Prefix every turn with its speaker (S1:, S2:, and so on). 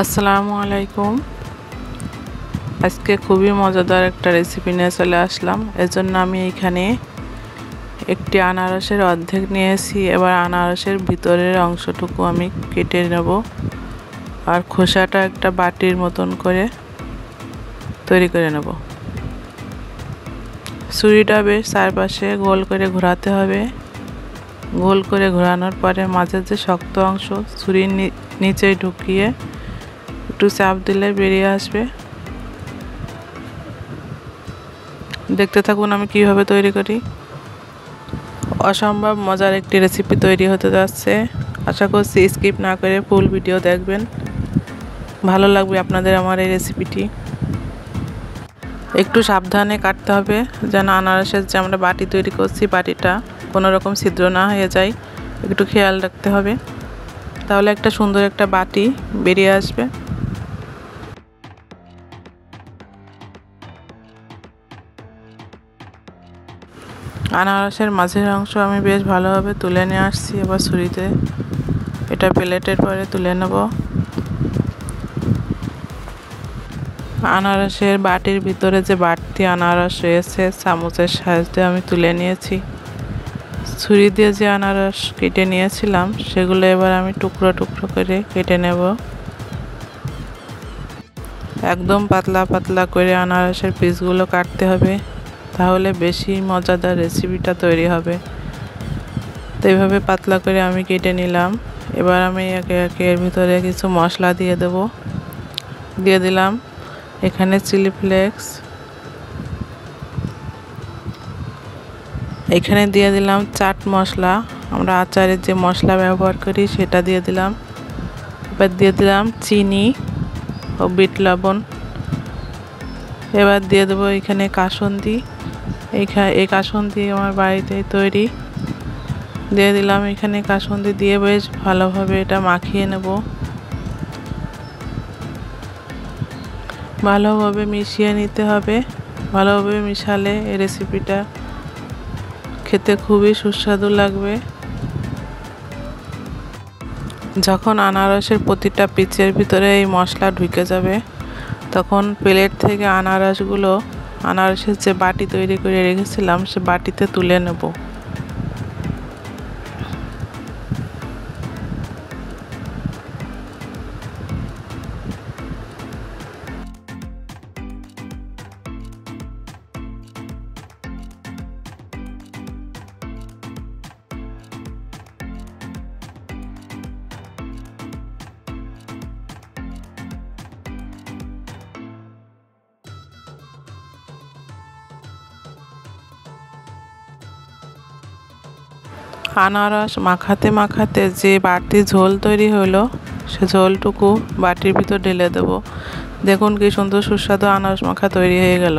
S1: আসসালামু আলাইকুম। আজকে খুবই মজাদার একটা রেসিপি নিয়ে চলে আসলাম। এজন্য আমি এখানে একটি আনারসের অর্ধেক নিয়েছি। এবার আনারসের ভিতরের অংশটুকু আমি কেটে নেব আর খোসাটা একটা বাটির মতন করে তৈরি করে নেব। ছুরিটা বেশ চারপাশে গোল করে ঘোরাতে হবে। গোল করে ঘোরানোর পরে মাঝের যে শক্ত অংশ ছুরির নিচে ঢুকিয়ে একটু চাপ দিলে বেরিয়ে আসবে। দেখতে থাকুন আমি কিভাবে তৈরি করি। অসম্ভব মজার একটি রেসিপি তৈরি হতে যাচ্ছে। আশা করছি স্কিপ না করে ফুল ভিডিও দেখবেন, ভালো লাগবে আপনাদের আমার এই রেসিপিটি। একটু সাবধানে কাটতে হবে যেন আনারসের যে আমরা বাটি তৈরি করছি বাটিটা কোনো রকম ছিদ্র না হয়ে যায়, একটু খেয়াল রাখতে হবে, তাহলে একটা সুন্দর একটা বাটি বেরিয়ে আসবে। আনারসের মাঝের অংশ আমি বেশ ভালোভাবে তুলে নিয়ে আসছি। এবার ছুরিতে এটা প্লেটের পরে তুলে নেব। আনারসের বাটির ভিতরে যে বাড়তি আনারস রয়েছে চামচের সাহায্যে আমি তুলে নিয়েছি। ছুরি দিয়ে যে আনারস কেটে নিয়েছিলাম সেগুলো এবার আমি টুকরো টুকরো করে কেটে নেব। একদম পাতলা পাতলা করে আনারসের পিসগুলো কাটতে হবে, তাহলে বেশি মজাদার রেসিপিটা তৈরি হবে। তো এইভাবে পাতলা করে আমি কেটে নিলাম। এবার আমি একে একে এর ভিতরে কিছু মশলা দিয়ে দেব। দিয়ে দিলাম এখানে চিলি ফ্লেক্স, এখানে দিয়ে দিলাম চাট মশলা, আমরা আচারের যে মশলা ব্যবহার করি সেটা দিয়ে দিলাম। এবার দিয়ে দিলাম চিনি ও বিট লবণ। এবার দিয়ে দেবো এখানে কাসুন্দি। এই কাসুন্দি আমার বাড়িতেই তৈরি। দিয়ে দিলাম এখানে কাসুন্দি, দিয়ে বেশ ভালোভাবে এটা মাখিয়ে নেব। ভালোভাবে মিশিয়ে নিতে হবে। ভালোভাবে মিশালে এই রেসিপিটা খেতে খুবই সুস্বাদু লাগবে। যখন আনারসের প্রতিটা পিচের ভিতরে এই মশলা ঢুকে যাবে তখন প্লেট থেকে আনারসের যে বাটি তৈরি করে রেখেছিলাম সে বাটিতে তুলে নেব। আনারস মাখাতে মাখাতে যে বাটি ঝোল তৈরি হলো সে ঝোলটুকু বাটির ভিতর ঢেলে দেব। দেখুন কি সুন্দর সুস্বাদু আনারস মাখা তৈরি হয়ে গেল।